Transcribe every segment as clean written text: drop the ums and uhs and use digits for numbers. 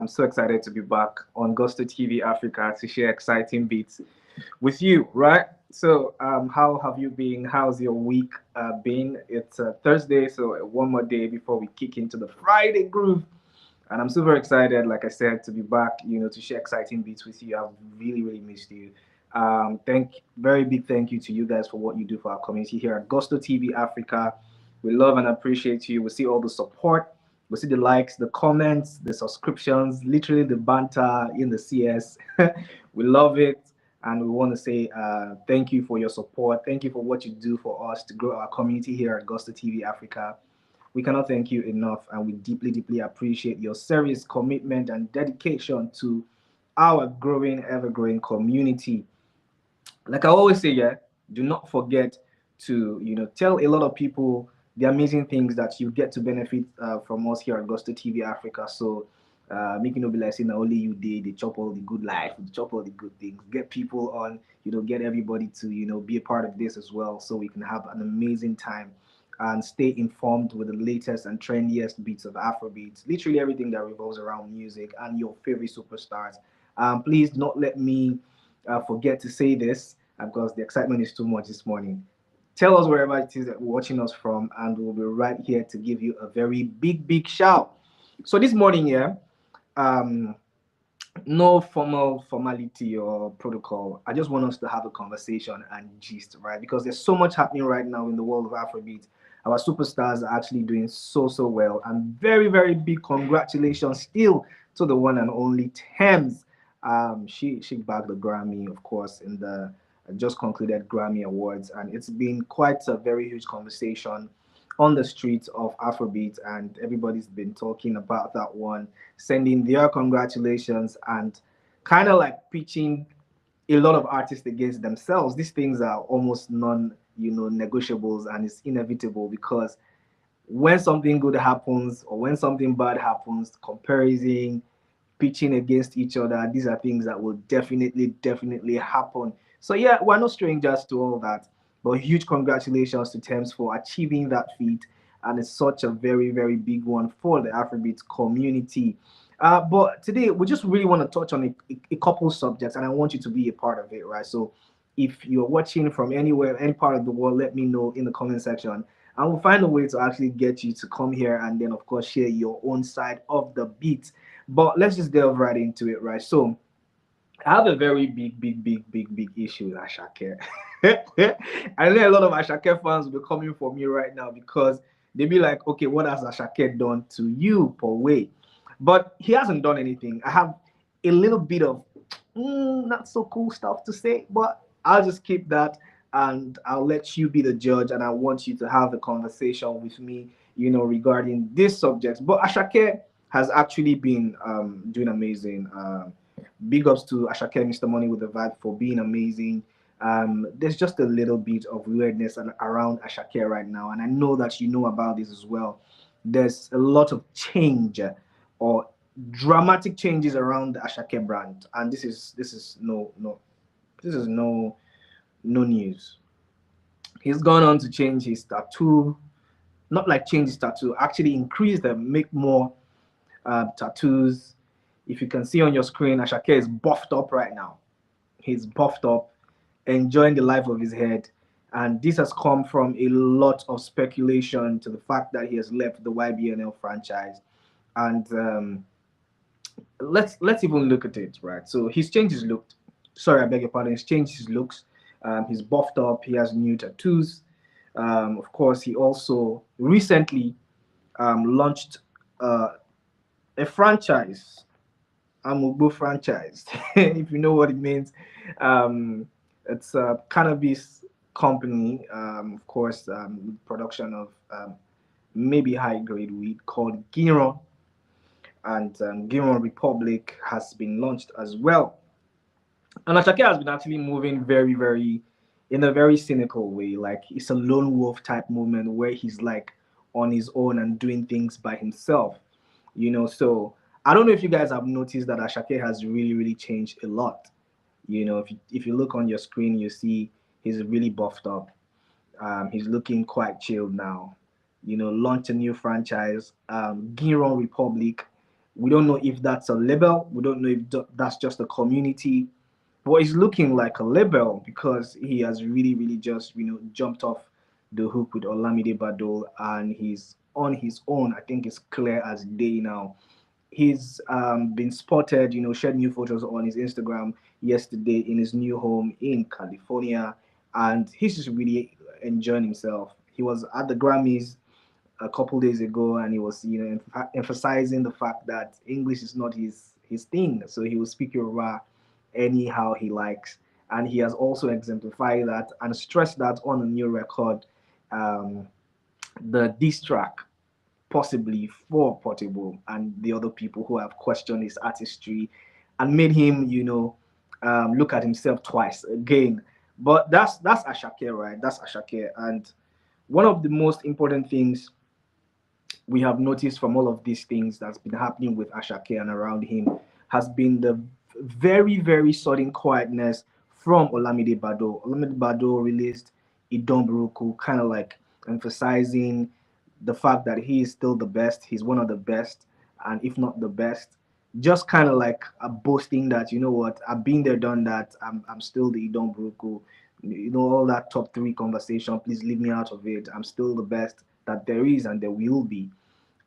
I'm so excited to be back on Gusto TV Africa to share exciting beats with you, right? So, how have you been? How's your week been? It's Thursday, so one more day before we kick into the Friday groove. And I'm super excited, like I said, to be back, to share exciting beats with you. I've really, really missed you. Very big thank you to you guys for what you do for our community here at Gusto TV Africa. We love and appreciate you. We see all the support. We see the likes, the comments, the subscriptions, literally the banter in the CS. We love it. And we want to say thank you for your support. Thank you for what you do for us to grow our community here at Gusto TV Africa. We cannot thank you enough, and we deeply, deeply appreciate your service, commitment, and dedication to our growing, ever growing community. Like I always say, yeah, do not forget to tell a lot of people the amazing things that you get to benefit from us here at Gusto TV Africa. So make it not be like saying only you did they chop all the good life, they chop all the good things. Get people on, get everybody to be a part of this as well, so we can have an amazing time and stay informed with the latest and trendiest beats of Afrobeats, literally everything that revolves around music and your favorite superstars. Please do not let me forget to say this because the excitement is too much this morning. Tell us wherever it is that you're watching us from, and we'll be right here to give you a very big, big shout. So this morning, yeah, um, no formality or protocol. I just want us to have a conversation and gist, right? Because there's so much happening right now in the world of Afrobeat. Our superstars are actually doing so well, and very very big congratulations still to the one and only Thames. She bagged the Grammy, of course, in the just concluded Grammy Awards, and it's been quite a very huge conversation on the streets of Afrobeat, and everybody's been talking about that one, sending their congratulations and kind of like pitching a lot of artists against themselves. These things are almost non, negotiables, and it's inevitable because when something good happens or when something bad happens, comparison, pitching against each other, these are things that will definitely happen. So yeah, we're no strangers to all that. But huge congratulations to Thames for achieving that feat, and it's such a very big one for the Afrobeat community. But today we just really want to touch on a couple subjects, and I want you to be a part of it, right? So if you're watching from anywhere, any part of the world, let me know in the comment section, and we'll find a way to actually get you to come here and then, of course, share your own side of the beat. But let's just delve right into it, right? So I have a very big issue with Asake. I know a lot of Asake fans will be coming for me right now because they be like, okay, what has Asake done to you, per way? But he hasn't done anything. I have a little bit of not so cool stuff to say, but I'll just keep that and I'll let you be the judge. And I want you to have a conversation with me, regarding this subject. But Ashake has actually been doing amazing. Big ups to Ashake, Mr. Money with the Vibe, for being amazing. There's just a little bit of weirdness around Ashake right now, and I know that you know about this as well. There's a lot of change or dramatic changes around the Ashake brand, and this is this is no news. He's gone on to change his tattoo, not like change his tattoo, actually increase them, make more tattoos. If you can see on your screen, Ashake is buffed up right now. He's buffed up, enjoying the life of his head. And this has come from a lot of speculation to the fact that he has left the YBNL franchise. And let's even look at it, right? So he's changed his look. Sorry, I beg your pardon. He's changed his looks. He's buffed up. He has new tattoos. Of course, he also recently launched a franchise, Amugbo franchise, if you know what it means. Um, it's a cannabis company, of course, production of maybe high grade weed called Giron, and Giron Republic has been launched as well. And Ashake has been actually moving very in a very cynical way. Like it's a lone wolf type movement where he's like on his own and doing things by himself. So I don't know if you guys have noticed that Ashake has really changed a lot. If you look on your screen, you see he's really buffed up. He's looking quite chilled now. Launched a new franchise, Giron Republic, We don't know if that's a label. We don't know if that's just a community. But it's looking like a label because he has really, really just jumped off the hook with Olamide Badol, and he's on his own. I think it's clear as day now. He's been spotted, shared new photos on his Instagram yesterday in his new home in California, and he's just really enjoying himself. He was at the Grammys a couple days ago, and he was, emphasizing the fact that English is not his thing, so he will speak Yoruba anyhow he likes, and he has also exemplified that and stressed that on a new record, um, the diss track possibly for Portable and the other people who have questioned his artistry and made him, look at himself twice again. But that's Asake, right? That's Asake, and one of the most important things we have noticed from all of these things that's been happening with Ashake and around him has been the very, very sudden quietness from Olamide Bado. Olamide Bado released Idon Buruku, kind of like emphasizing the fact that he is still the best. He's one of the best, and if not the best, just kind of like a boasting that, what, I've been there, done that. I'm still the Idon Buruku. All that top three conversation. Please leave me out of it. I'm still the best that there is and there will be.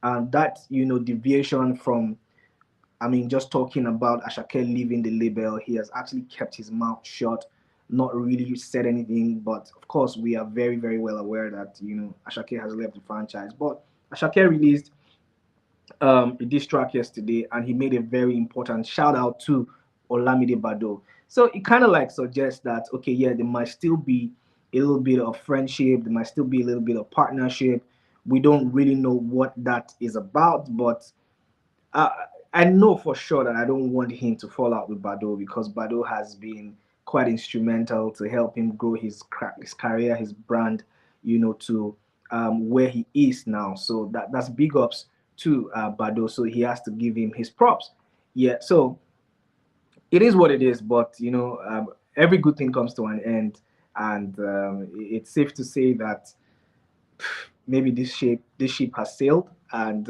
And that deviation from, I mean, just talking about Ashake leaving the label, he has actually kept his mouth shut, not really said anything. But of course, we are very, very well aware that Ashake has left the franchise. But Ashake released a diss track yesterday, and he made a very important shout out to Olamide Bado. So it kind of like suggests that, okay, yeah, there might still be a little bit of friendship, there might still be a little bit of partnership. We don't really know what that is about, but uh, I know for sure that I don't want him to fall out with Bado, because Bado has been quite instrumental to help him grow his career, his brand, to where he is now. So that's big ups to Bado. So he has to give him his props. Yeah. So it is what it is, but every good thing comes to an end, and it's safe to say that maybe this ship has sailed, and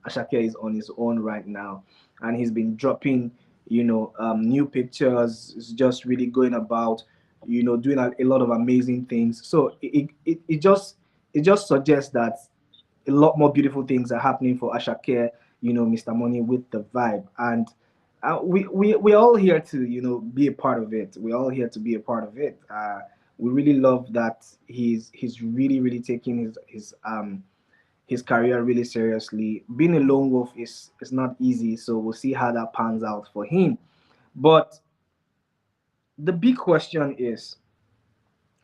Ashake is on his own right now, and he's been dropping new pictures. It's just really going about doing a lot of amazing things. So it just suggests that a lot more beautiful things are happening for Ashake, Mr. Money with the vibe. And we're all here to, be a part of it. We're all here to be a part of it. We really love that he's really, really taking his career really seriously. Being a lone wolf is not easy, so we'll see how that pans out for him. But the big question is,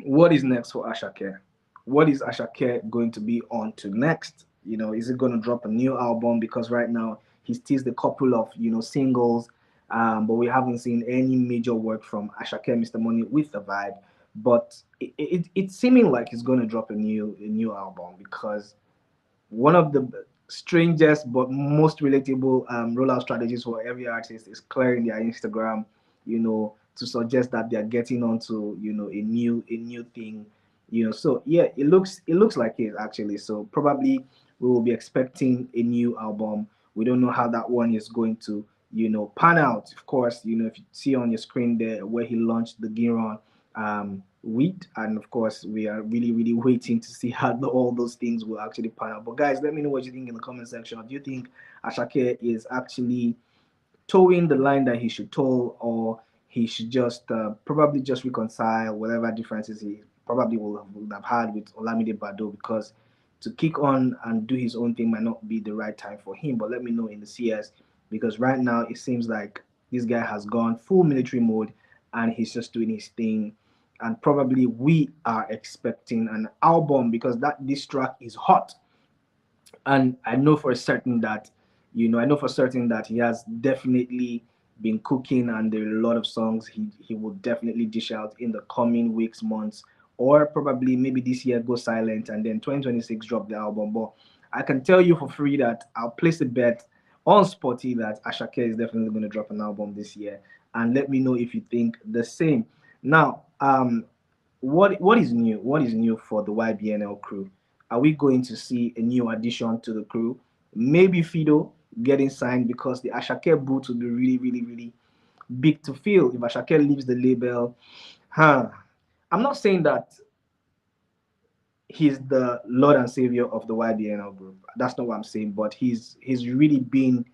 what is next for Ashake? What is Ashake going to be on to next? Is it going to drop a new album? Because right now he's teased a couple of singles, but we haven't seen any major work from Ashake, Mr. Money with the vibe. But it's seeming like he's going to drop a new album, because one of the strangest but most relatable rollout strategies for every artist is clearing their Instagram, to suggest that they are getting onto a new thing, So yeah, it looks like it actually. So probably we will be expecting a new album. We don't know how that one is going to pan out. Of course, if you see on your screen there where he launched the Giron wheat, and of course we are really, really waiting to see how all those things will actually pan out. But guys, let me know what you think in the comment section. Do you think Ashake is actually towing the line that he should tow, or he should just probably just reconcile whatever differences he probably would have had with Olamide Bado? Because to kick on and do his own thing might not be the right time for him. But let me know in the CS, because right now it seems like this guy has gone full military mode, and he's just doing his thing. And probably we are expecting an album, because this track is hot, and I know for certain that he has definitely been cooking, and there are a lot of songs he will definitely dish out in the coming weeks, months, or probably maybe this year go silent and then 2026 drop the album. But I can tell you for free that I'll place a bet on Spotty that Ashake is definitely going to drop an album this year, and let me know if you think the same. Now, what is new? What is new for the YBNL crew? Are we going to see a new addition to the crew? Maybe Fido, getting signed because the Asake boot will be really, really, really big to fill if Asake leaves the label. Huh. I'm not saying that he's the Lord and Savior of the YBNL group. That's not what I'm saying, but he's really been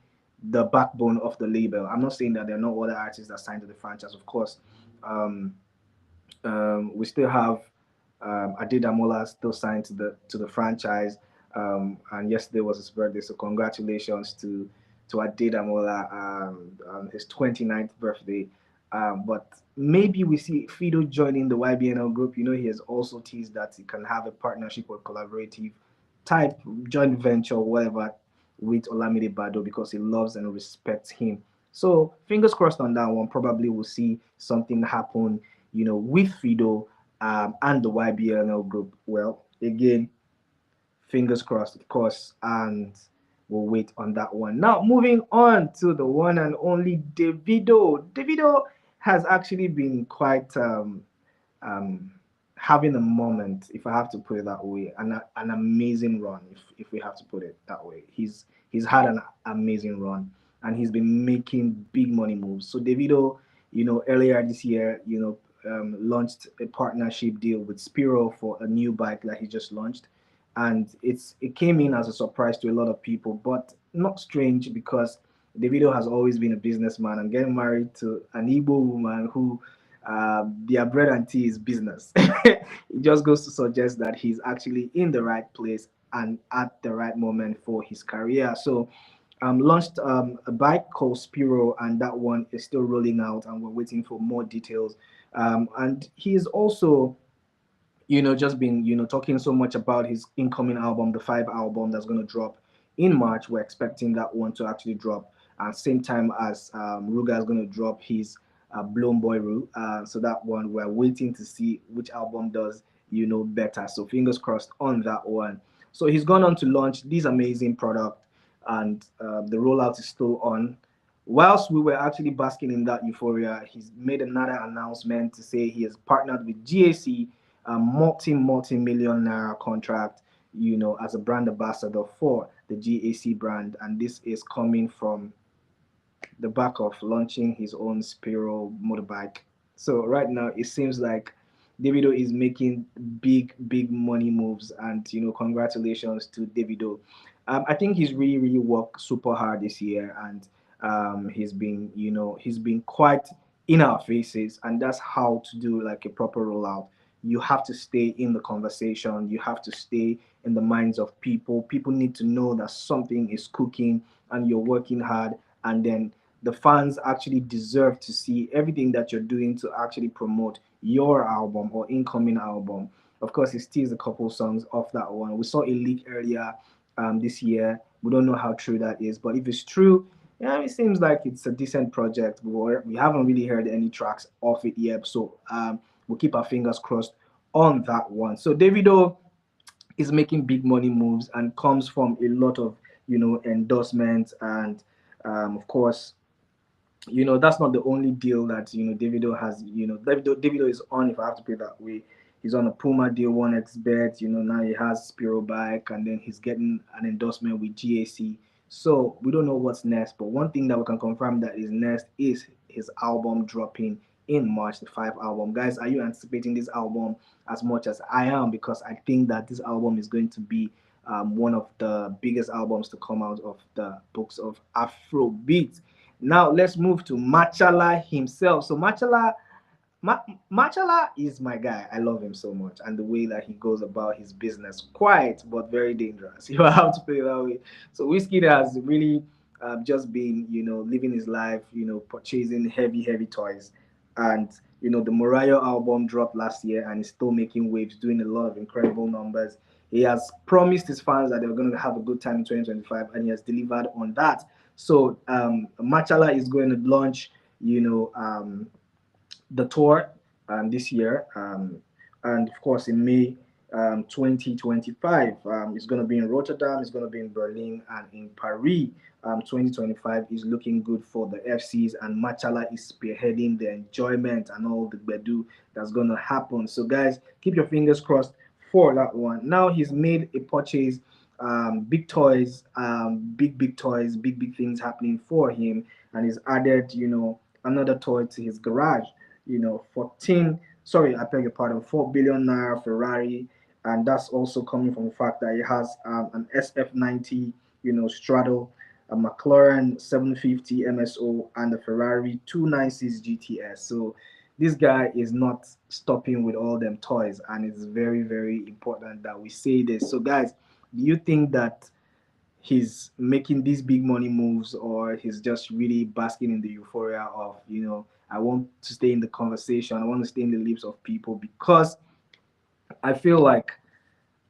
the backbone of the label. I'm not saying that there are no other artists that signed to the franchise. Of course, um, we still have Adedamola still signed to the franchise, and yesterday was his birthday. So congratulations to Adedamola on his 29th birthday. But maybe we see Fido joining the YBNL group. You know, he has also teased that he can have a partnership or collaborative type joint venture, whatever, with Olamide Bado because he loves and respects him. So fingers crossed on that one. Probably we'll see something happen, with Fido and the YBNL group. Well, again, fingers crossed, of course, and we'll wait on that one. Now, moving on to the one and only Davido. Davido has actually been quite um, having a moment, if I have to put it that way, an amazing run, if we have to put it that way. He's had an amazing run, and he's been making big money moves. So Davido, earlier this year, launched a partnership deal with Spiro for a new bike that he just launched, and it came in as a surprise to a lot of people, but not strange because Davido has always been a businessman and getting married to an Igbo woman who their bread and tea is business. It just goes to suggest that he's actually in the right place and at the right moment for his career. So, launched a bike called Spiro, and that one is still rolling out, and we're waiting for more details. And he's also just been, talking so much about his incoming album, the five album that's going to drop in March. We're expecting that one to actually drop at same time as Ruga is going to drop his Blown Boy Ru. So that one, we're waiting to see which album does, better. So fingers crossed on that one. So he's gone on to launch this amazing product, and the rollout is still on. Whilst we were actually basking in that euphoria, he's made another announcement to say he has partnered with GAC, a multi-million naira contract, as a brand ambassador for the GAC brand, and this is coming from the back of launching his own Spiro motorbike. So right now it seems like Davido is making big money moves, and congratulations to Davido. I think he's really worked super hard this year, and he's been quite in our faces, and that's how to do like a proper rollout. You have to stay in the conversation. You have to stay in the minds of people. People need to know that something is cooking and you're working hard, and then the fans actually deserve to see everything that you're doing to actually promote your album or incoming album. Of course, it steals a couple songs off that one. We saw a leak earlier this year. We don't know how true that is, but if it's true, yeah, it seems like it's a decent project. We haven't really heard any tracks off it yet, so we'll keep our fingers crossed on that one. So Davido is making big money moves and comes from a lot of endorsements, and of course, that's not the only deal that Davido has. Davido is on, if I have to put it that way. He's on a Puma deal, one X bet. Now he has Spiro bike, and then he's getting an endorsement with GAC. So we don't know what's next, but one thing that we can confirm that is next is his album dropping in March, the five album. Guys, are you anticipating this album as much as I am? Because I think that this album is going to be one of the biggest albums to come out of the books of Afrobeat. Now let's move to Machala himself. So Ma- Machala is my guy. I love him so much, and the way that he goes about his business, quiet but very dangerous. You have to put it that way. So Wizkid has really just been, living his life, purchasing heavy toys, and the Mariah album dropped last year, and he's still making waves, doing a lot of incredible numbers. He has promised his fans that they're going to have a good time in 2025, and he has delivered on that. So Machala is going to launch, you know, the tour this year, and of course in May 2025, it's going to be in Rotterdam, it's going to be in Berlin, and in Paris. 2025 is looking good for the FCs, and Machala is spearheading the enjoyment and all the bedu that's going to happen. So guys, keep your fingers crossed for that one. Now he's made a purchase big toys, big toys, big things happening for him, and he's added, another toy to his garage. 14. Sorry, I beg your pardon. 4 billion naira Ferrari, and that's also coming from the fact that he has an SF90, straddle, a McLaren 750 MSO, and a Ferrari 296 GTS. So this guy is not stopping with all them toys, and it's very, very important that we say this. So, guys, do you think that he's making these big money moves, or he's just really basking in the euphoria of, I want to stay in the conversation, I want to stay in the lips of people, because I feel like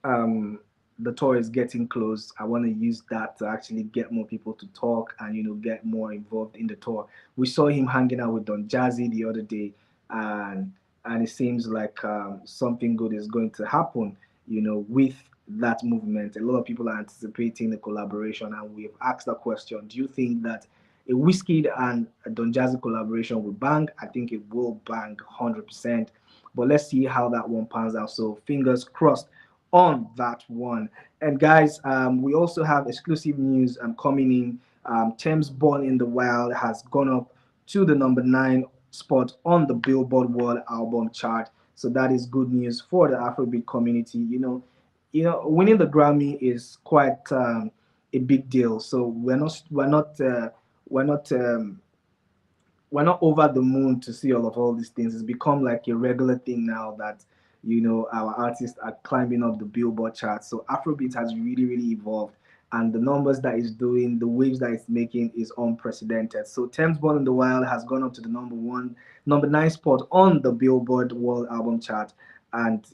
um, the tour is getting close. I want to use that to actually get more people to talk and get more involved in the tour. We saw him hanging out with Don Jazzy the other day, and it seems like something good is going to happen. With that movement, a lot of people are anticipating the collaboration, and we've asked the question: do you think that a Wizkid and a Don Jazzy collaboration will bang? I think it will bang 100%. But let's see how that one pans out. So fingers crossed on that one. And guys, we also have exclusive news coming in. Thames Born in the Wild has gone up to the number 9 spot on the Billboard World Album Chart. So that is good news for the Afrobeat community. Winning the Grammy is quite a big deal. So we're not over the moon to see all these things. It's become like a regular thing now that our artists are climbing up the Billboard chart. So Afrobeat has really, really evolved, and the numbers that it's doing, the waves that it's making, is unprecedented. So Thames Born in the Wild has gone up to the number 9 spot on the Billboard World Album Chart, and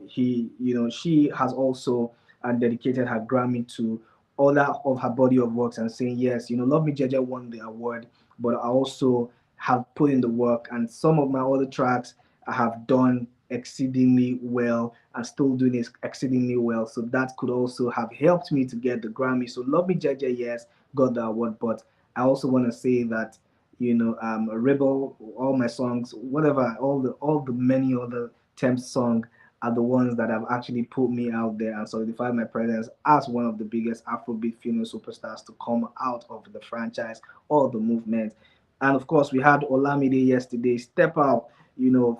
she has also dedicated her Grammy to all that of her body of works, and saying, yes, Love Me Jeje won the award, but I also have put in the work, and some of my other tracks I have done exceedingly well and still doing it exceedingly well. So that could also have helped me to get the Grammy. So Love Me Jeje, yes, got the award, but I also want to say that Rebel, all my songs, whatever, all the many other Thames songs are the ones that have actually put me out there and solidified my presence as one of the biggest Afrobeat female superstars to come out of the franchise or the movement. And of course, we had Olamide yesterday step out,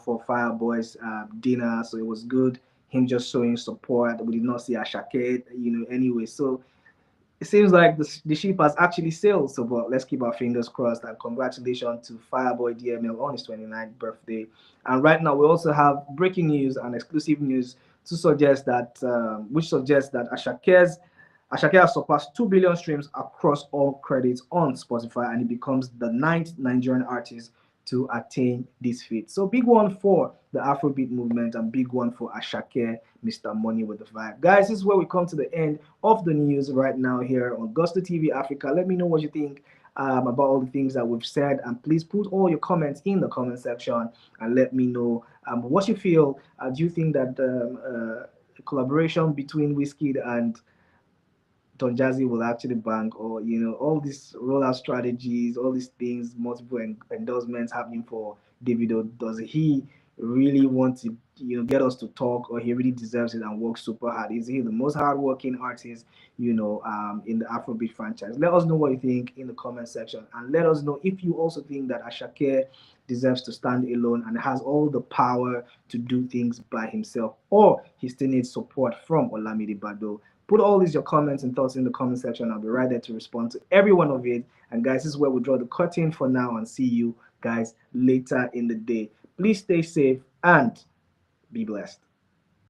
for Fireboy's dinner. So it was good. Him just showing support. We did not see Asake, anyway. So it seems like the ship has actually sailed. So, but let's keep our fingers crossed, and congratulations to Fireboy DML on his 29th birthday. And right now, we also have breaking news and exclusive news which suggests that Asake has surpassed 2 billion streams across all credits on Spotify, and he becomes the ninth Nigerian artist to attain this feat. So big one for the Afrobeat movement, and big one for Asake, Mr. Money with the Vibe. Guys, this is where we come to the end of the news right now here on Gusto TV Africa. Let me know what you think about all the things that we've said, and please put all your comments in the comment section and let me know what you feel. Do you think that collaboration between Wizkid and Don Jazzy will actually bank, or all these rollout strategies, all these things, multiple endorsements happening for Davido? Does he really want to get us to talk, or he really deserves it and works super hard? Is he the most hardworking artist in the Afrobeat franchise? Let us know what you think in the comment section, and let us know if you also think that Ashake deserves to stand alone and has all the power to do things by himself, or he still needs support from Olamide Bado. Put all these your comments and thoughts in the comment section. I'll be right there to respond to every one of it. And guys, this is where we draw the curtain for now, and see you guys later in the day. Please stay safe and be blessed.